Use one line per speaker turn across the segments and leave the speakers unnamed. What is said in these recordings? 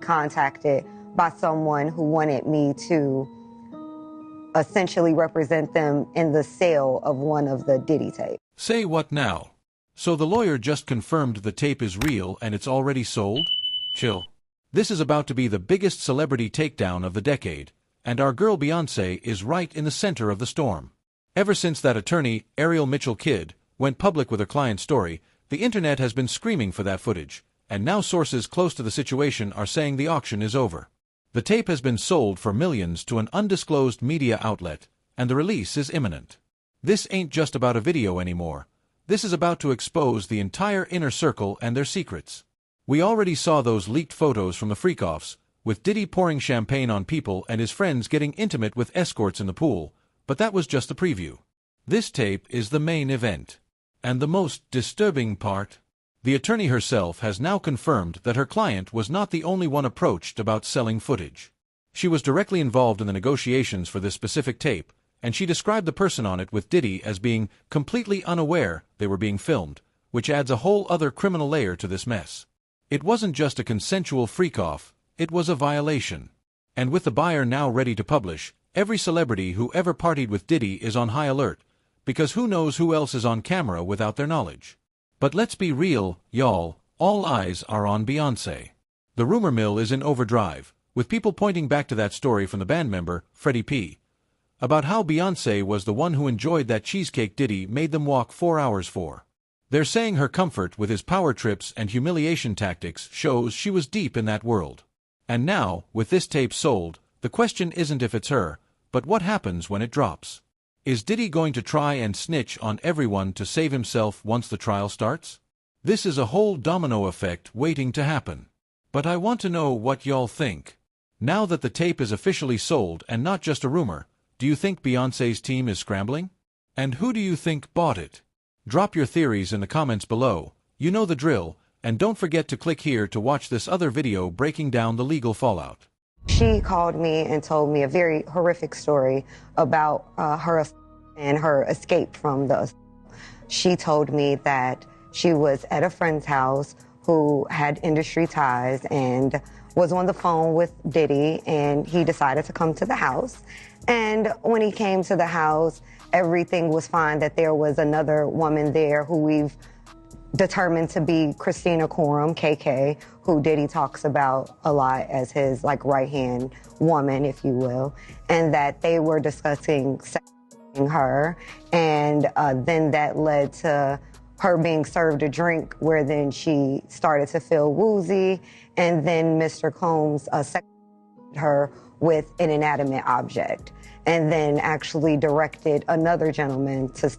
contacted by someone who wanted me to essentially represent them in the sale of one of the Diddy tapes.
Say what now? So the lawyer just confirmed the tape is real and it's already sold? Chill. This is about to be the biggest celebrity takedown of the decade, and our girl Beyonce is right in the center of the storm. Ever since that attorney, Ariel Mitchell-Kidd, went public with her client's story, the internet has been screaming for that footage, and now sources close to the situation are saying the auction is over. The tape has been sold for millions to an undisclosed media outlet, and the release is imminent. This ain't just about a video anymore. This is about to expose the entire inner circle and their secrets. We already saw those leaked photos from the freak-offs, with Diddy pouring champagne on people and his friends getting intimate with escorts in the pool, but that was just the preview. This tape is the main event. And the most disturbing part? The attorney herself has now confirmed that her client was not the only one approached about selling footage. She was directly involved in the negotiations for this specific tape, and she described the person on it with Diddy as being completely unaware they were being filmed, which adds a whole other criminal layer to this mess. It wasn't just a consensual freak-off, it was a violation. And with the buyer now ready to publish, every celebrity who ever partied with Diddy is on high alert, because who knows who else is on camera without their knowledge. But let's be real, y'all, all eyes are on Beyonce. The rumor mill is in overdrive, with people pointing back to that story from the band member, Freddie P., about how Beyonce was the one who enjoyed that cheesecake Diddy made them walk 4 hours for. They're saying her comfort with his power trips and humiliation tactics shows she was deep in that world. And now, with this tape sold, the question isn't if it's her, but what happens when it drops. Is Diddy going to try and snitch on everyone to save himself once the trial starts? This is a whole domino effect waiting to happen. But I want to know what y'all think. Now that the tape is officially sold and not just a rumor, do you think Beyonce's team is scrambling? And who do you think bought it? Drop your theories in the comments below. You know the drill, and don't forget to click here to watch this other video breaking down the legal fallout.
She called me and told me a very horrific story about her and her escape from the. She told me that she was at a friend's house who had industry ties and was on the phone with Diddy, and he decided to come to the house. And when he came to the house, everything was fine, that there was another woman there who we've determined to be Christina Coram, KK, who Diddy talks about a lot as his right-hand woman, if you will, and that they were discussing sexing her, and then that led to her being served a drink where then she started to feel woozy, and then Mr. Combs sexed her with an inanimate object, and then actually directed another gentleman to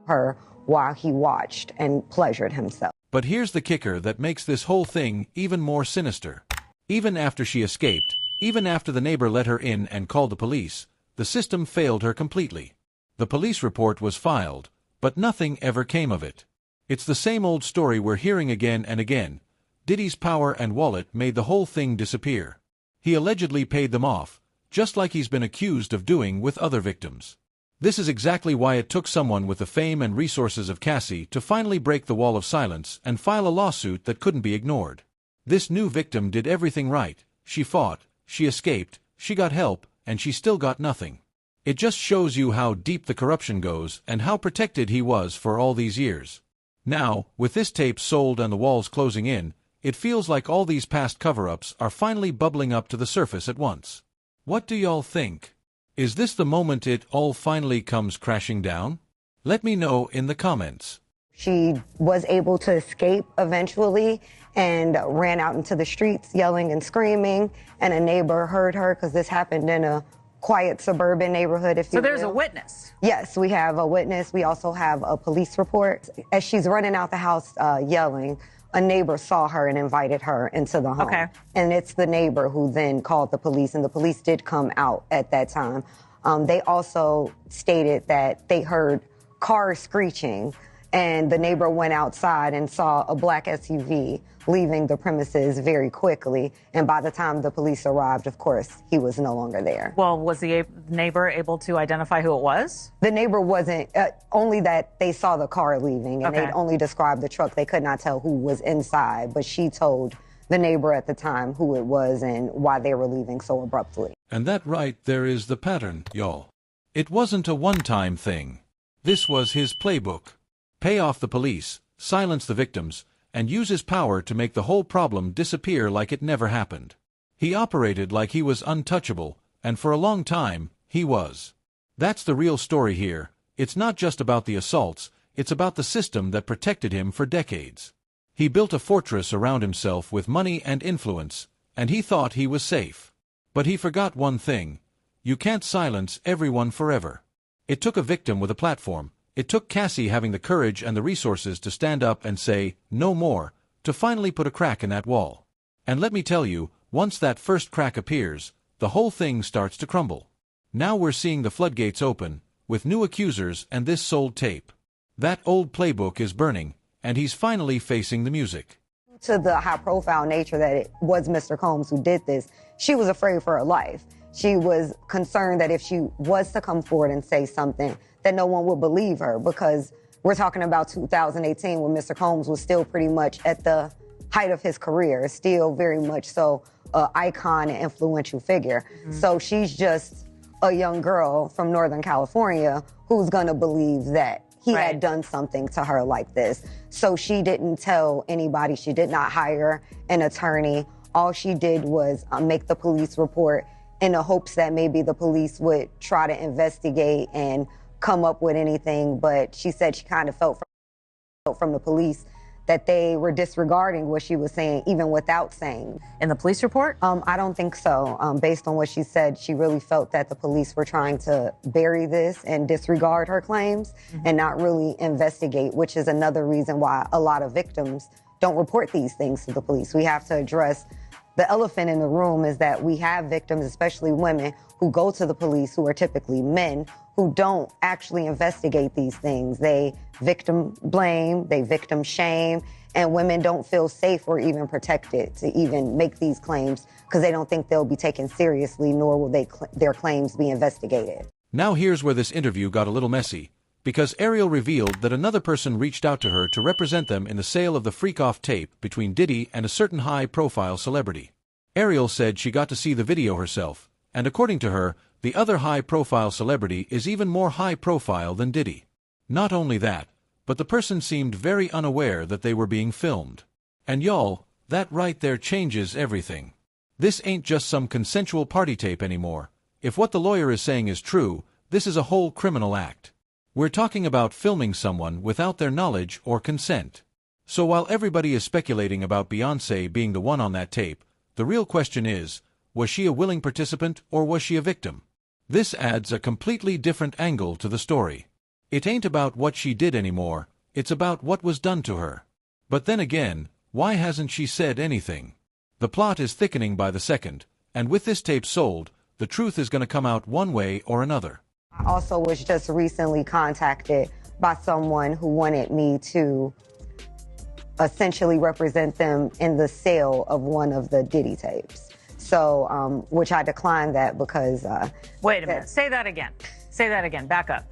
her while he watched and pleasured himself.
But here's the kicker that makes this whole thing even more sinister. Even after she escaped, even after the neighbor let her in and called the police, the system failed her completely. The police report was filed, but nothing ever came of it. It's the same old story we're hearing again and again. Diddy's power and wallet made the whole thing disappear. He allegedly paid them off, just like he's been accused of doing with other victims. This is exactly why it took someone with the fame and resources of Cassie to finally break the wall of silence and file a lawsuit that couldn't be ignored. This new victim did everything right. She fought, she escaped, she got help, and she still got nothing. It just shows you how deep the corruption goes and how protected he was for all these years. Now, with this tape sold and the walls closing in, it feels like all these past cover-ups are finally bubbling up to the surface at once. What do y'all think? Is this the moment it all finally comes crashing down? Let me know in the comments.
She was able to escape eventually and ran out into the streets yelling and screaming, and a neighbor heard her because this happened in a quiet suburban neighborhood, if you will.
So there's a witness?
Yes, we have a witness. We also have a police report. As she's running out the house yelling, a neighbor saw her and invited her into the home.
Okay.
And it's the neighbor who then called the police, and the police did come out at that time. They also stated that they heard cars screeching, and the neighbor went outside and saw a black SUV leaving the premises very quickly. And by the time the police arrived, of course, he was no longer there.
Well, was the neighbor able to identify who it was?
The neighbor wasn't, only that they saw the car leaving, and
Okay.
they only described the truck. They could not tell who was inside, but she told the neighbor at the time who it was and why they were leaving so abruptly.
And that right there is the pattern, y'all. It wasn't a one-time thing. This was his playbook. Pay off the police, silence the victims, and use his power to make the whole problem disappear like it never happened. He operated like he was untouchable, and for a long time, he was. That's the real story here. It's not just about the assaults, it's about the system that protected him for decades. He built a fortress around himself with money and influence, and he thought he was safe. But he forgot one thing. You can't silence everyone forever. It took a victim with a platform. It took Cassie having the courage and the resources to stand up and say, no more, to finally put a crack in that wall. And let me tell you, once that first crack appears, the whole thing starts to crumble. Now we're seeing the floodgates open, with new accusers and this sold tape. That old playbook is burning, and he's finally facing the music.
To the high-profile nature that it was Mr. Combs who did this, she was afraid for her life. She was concerned that if she was to come forward and say something, that no one would believe her, because we're talking about 2018 when Mr. Combs was still pretty much at the height of his career, still very much so an icon and influential figure. Mm-hmm. So she's just a young girl from Northern California who's going to believe that he had done something to her like this. So she didn't tell anybody. She did not hire an attorney. All she did was make the police report in the hopes that maybe the police would try to investigate and come up with anything. But she said she kind of felt from the police that they were disregarding what she was saying, even without saying.
In the police report?
I don't think so. Based on what she said, she really felt that the police were trying to bury this and disregard her claims and not really investigate, which is another reason why a lot of victims don't report these things to the police. We have to address the elephant in the room is that we have victims, especially women, who go to the police, who are typically men, who don't actually investigate these things. They victim blame, they victim shame, and women don't feel safe or even protected to even make these claims because they don't think they'll be taken seriously, nor will their claims be investigated.
Now here's where this interview got a little messy, because Ariel revealed that another person reached out to her to represent them in the sale of the freak-off tape between Diddy and a certain high-profile celebrity. Ariel said she got to see the video herself, and according to her, the other high-profile celebrity is even more high-profile than Diddy. Not only that, but the person seemed very unaware that they were being filmed. And y'all, that right there changes everything. This ain't just some consensual party tape anymore. If what the lawyer is saying is true, this is a whole criminal act. We're talking about filming someone without their knowledge or consent. So while everybody is speculating about Beyonce being the one on that tape, the real question is, was she a willing participant or was she a victim? This adds a completely different angle to the story. It ain't about what she did anymore, it's about what was done to her. But then again, why hasn't she said anything? The plot is thickening by the second, and with this tape sold, the truth is going to come out one way or another.
I also was just recently contacted by someone who wanted me to essentially represent them in the sale of one of the Diddy tapes. So, which I declined that because...
Wait a minute. Say that again. Say that again. Back up.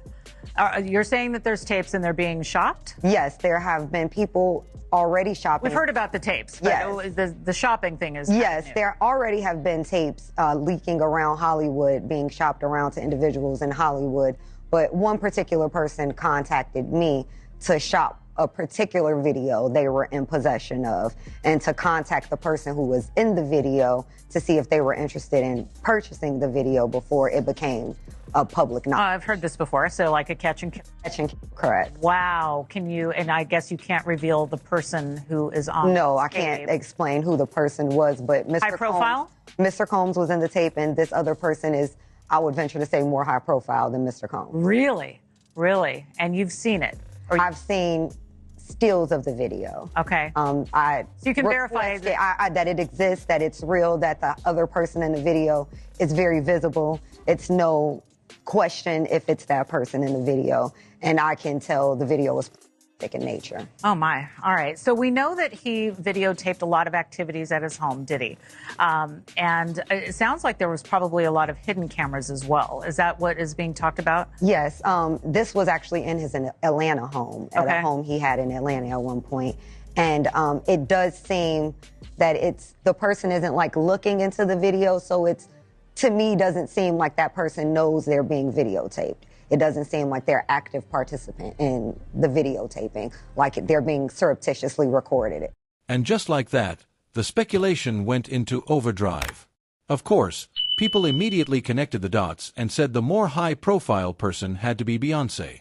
You're saying that there's tapes and they're being shopped?
Yes, there have been people already shopping.
We've heard about the tapes, but
yes.
The shopping thing is
yes,
new.
There already have been tapes leaking around Hollywood, being shopped around to individuals in Hollywood. But one particular person contacted me to shop a particular video they were in possession of and to contact the person who was in the video to see if they were interested in purchasing the video before it became a public knowledge.
I've heard this before, so like a catch and kill.
Catch and kill, correct.
Wow. Can you, and I guess you can't reveal the person who is on
No, I
tape.
can't explain who the person was, but Mr.
High profile?
Mr. Combs was in the tape, and this other person is, I would venture to say, more high profile than Mr. Combs.
Really? Really? And you've seen it?
I've seen stills of the video.
Okay.
So
you can verify
that it exists, that it's real, that the other person in the video is very visible. It's no question if it's that person in the video, and I can tell the video was in nature.
Oh my. All right. So we know that he videotaped a lot of activities at his home, did he? And it sounds like there was probably a lot of hidden cameras as well. Is that what is being talked about?
Yes. This was actually in his Atlanta home, at a home he had in Atlanta at one point. And it does seem that the person isn't like looking into the video. So to me, doesn't seem like that person knows they're being videotaped. It doesn't seem like they're active participant in the videotaping, like they're being surreptitiously recorded.
And just like that, the speculation went into overdrive. Of course, people immediately connected the dots and said the more high-profile person had to be Beyonce.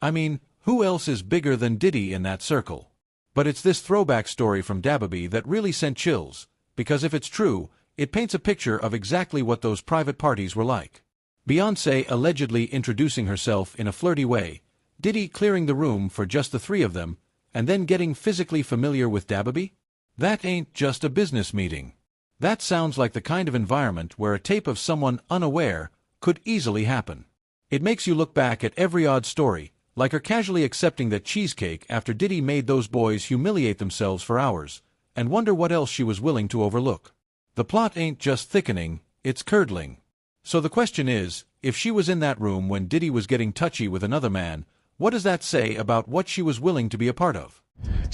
I mean, who else is bigger than Diddy in that circle? But it's this throwback story from Dababy that really sent chills, because if it's true, it paints a picture of exactly what those private parties were like. Beyonce allegedly introducing herself in a flirty way, Diddy clearing the room for just the three of them, and then getting physically familiar with Dababy? That ain't just a business meeting. That sounds like the kind of environment where a tape of someone unaware could easily happen. It makes you look back at every odd story, like her casually accepting that cheesecake after Diddy made those boys humiliate themselves for hours, and wonder what else she was willing to overlook. The plot ain't just thickening, it's curdling. So the question is, if she was in that room when Diddy was getting touchy with another man, what does that say about what she was willing to be a part of?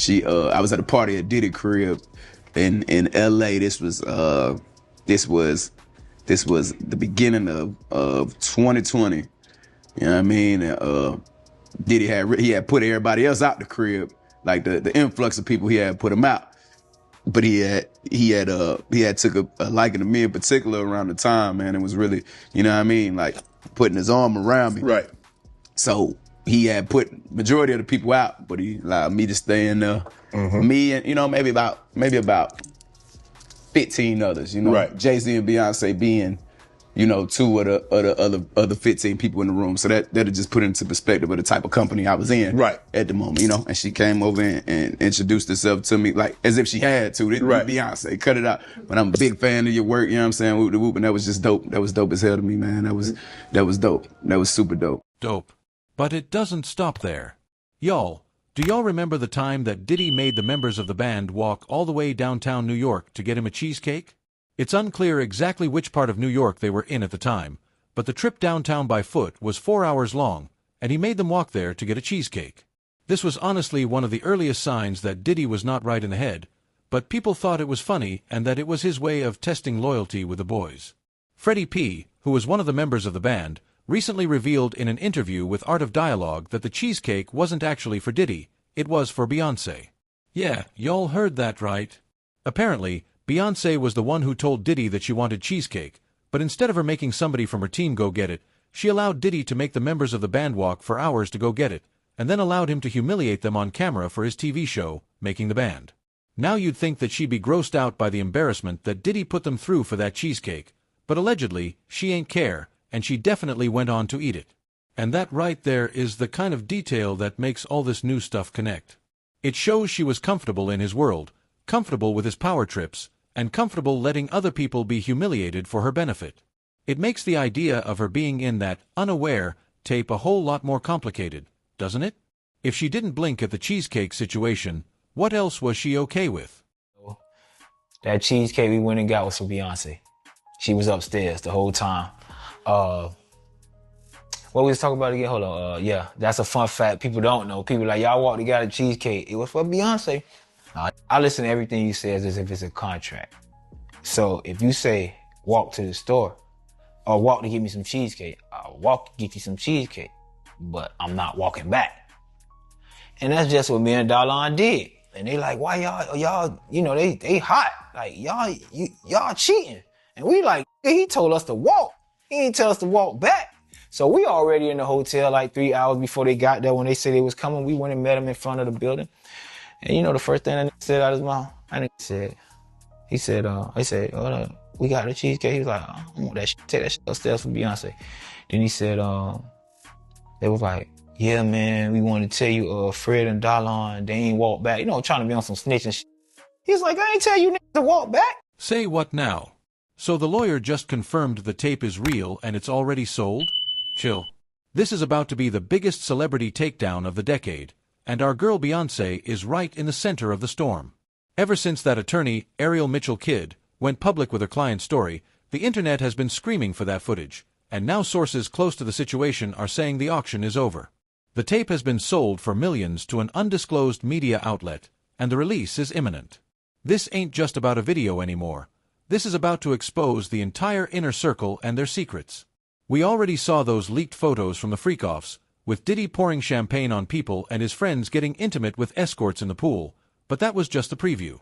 I was at a party at Diddy crib in LA. This was the beginning of 2020. You know what I mean? Diddy had put everybody else out the crib, like the influx of people he had put them out. But he had took a liking to me in particular around the time, man. It was really, you know what I mean, like putting his arm around me.
Right.
So he had put majority of the people out, but he allowed me to stay in there. Mm-hmm. Me and, you know, maybe about 15 others, you know.
Right.
Jay-Z and Beyonce being, you know, two of the other 15 people in the room. So that'll just put into perspective of the type of company I was in
right.
at the moment, you know. And she came over and introduced herself to me like as if she had to.
Right.
Beyonce, cut it out. But I'm a big fan of your work, you know what I'm saying? Whoop de whoop, and that was just dope. That was dope as hell to me, man. That was dope. That was super dope.
Dope. But it doesn't stop there. Y'all, do y'all remember the time that Diddy made the members of the band walk all the way downtown New York to get him a cheesecake? It's unclear exactly which part of New York they were in at the time, but the trip downtown by foot was 4 hours long, and he made them walk there to get a cheesecake. This was honestly one of the earliest signs that Diddy was not right in the head, but people thought it was funny and that it was his way of testing loyalty with the boys. Freddie P., who was one of the members of the band, recently revealed in an interview with Art of Dialogue that the cheesecake wasn't actually for Diddy, it was for Beyonce. Yeah, y'all heard that right. Apparently, Beyonce was the one who told Diddy that she wanted cheesecake, but instead of her making somebody from her team go get it, she allowed Diddy to make the members of the band walk for hours to go get it, and then allowed him to humiliate them on camera for his TV show, Making the Band. Now you'd think that she'd be grossed out by the embarrassment that Diddy put them through for that cheesecake, but allegedly, she ain't care, and she definitely went on to eat it. And that right there is the kind of detail that makes all this new stuff connect. It shows she was comfortable in his world, comfortable with his power trips, and comfortable letting other people be humiliated for her benefit. It makes the idea of her being in that unaware tape a whole lot more complicated, doesn't it? If she didn't blink at the cheesecake situation, what else was she okay with?
That cheesecake we went and got was for Beyonce. She was upstairs the whole time. What we was talking about again? Hold on. Yeah, that's a fun fact. People don't know. People like, y'all walked and got a cheesecake. It was for Beyonce. I listen to everything you say as if it's a contract. So if you say, walk to the store, or walk to get me some cheesecake, I'll walk to get you some cheesecake, but I'm not walking back. And that's just what me and Dababy did. And they like, why y'all, you know, they hot. Like, y'all cheating. And we like, he told us to walk. He didn't tell us to walk back. So we already in the hotel like 3 hours before they got there. When they said they was coming, we went and met him in front of the building. And you know the first thing that said out of his mouth? He said, oh, we got the cheesecake. He was like, I don't want that shit. Take that shit upstairs for Beyonce. Then he said, they was like, yeah, man, we want to tell you, Fred and Dababy, they ain't walk back. You know, trying to be on some snitching shit. He's like, I ain't tell you niggas to walk back.
Say what now? So the lawyer just confirmed the tape is real and it's already sold? Chill. This is about to be the biggest celebrity takedown of the decade, and our girl Beyonce is right in the center of the storm. Ever since that attorney, Ariel Mitchell-Kidd, went public with her client's story, the internet has been screaming for that footage, and now sources close to the situation are saying the auction is over. The tape has been sold for millions to an undisclosed media outlet, and the release is imminent. This ain't just about a video anymore. This is about to expose the entire inner circle and their secrets. We already saw those leaked photos from the freak-offs, with Diddy pouring champagne on people and his friends getting intimate with escorts in the pool, but that was just the preview.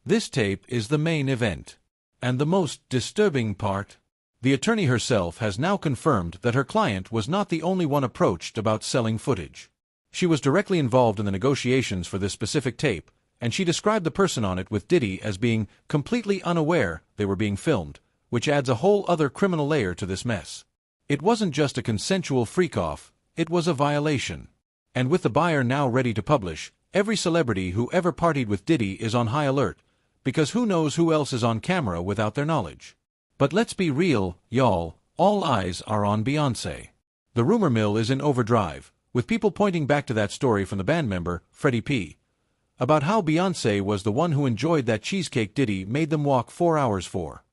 This tape is the main event. And the most disturbing part? The attorney herself has now confirmed that her client was not the only one approached about selling footage. She was directly involved in the negotiations for this specific tape, and she described the person on it with Diddy as being completely unaware they were being filmed, which adds a whole other criminal layer to this mess. It wasn't just a consensual freak-off, it was a violation. And with the buyer now ready to publish, every celebrity who ever partied with Diddy is on high alert, because who knows who else is on camera without their knowledge. But let's be real, y'all, all eyes are on Beyonce. The rumor mill is in overdrive, with people pointing back to that story from the band member, Freddie P., about how Beyonce was the one who enjoyed that cheesecake Diddy made them walk 4 hours for.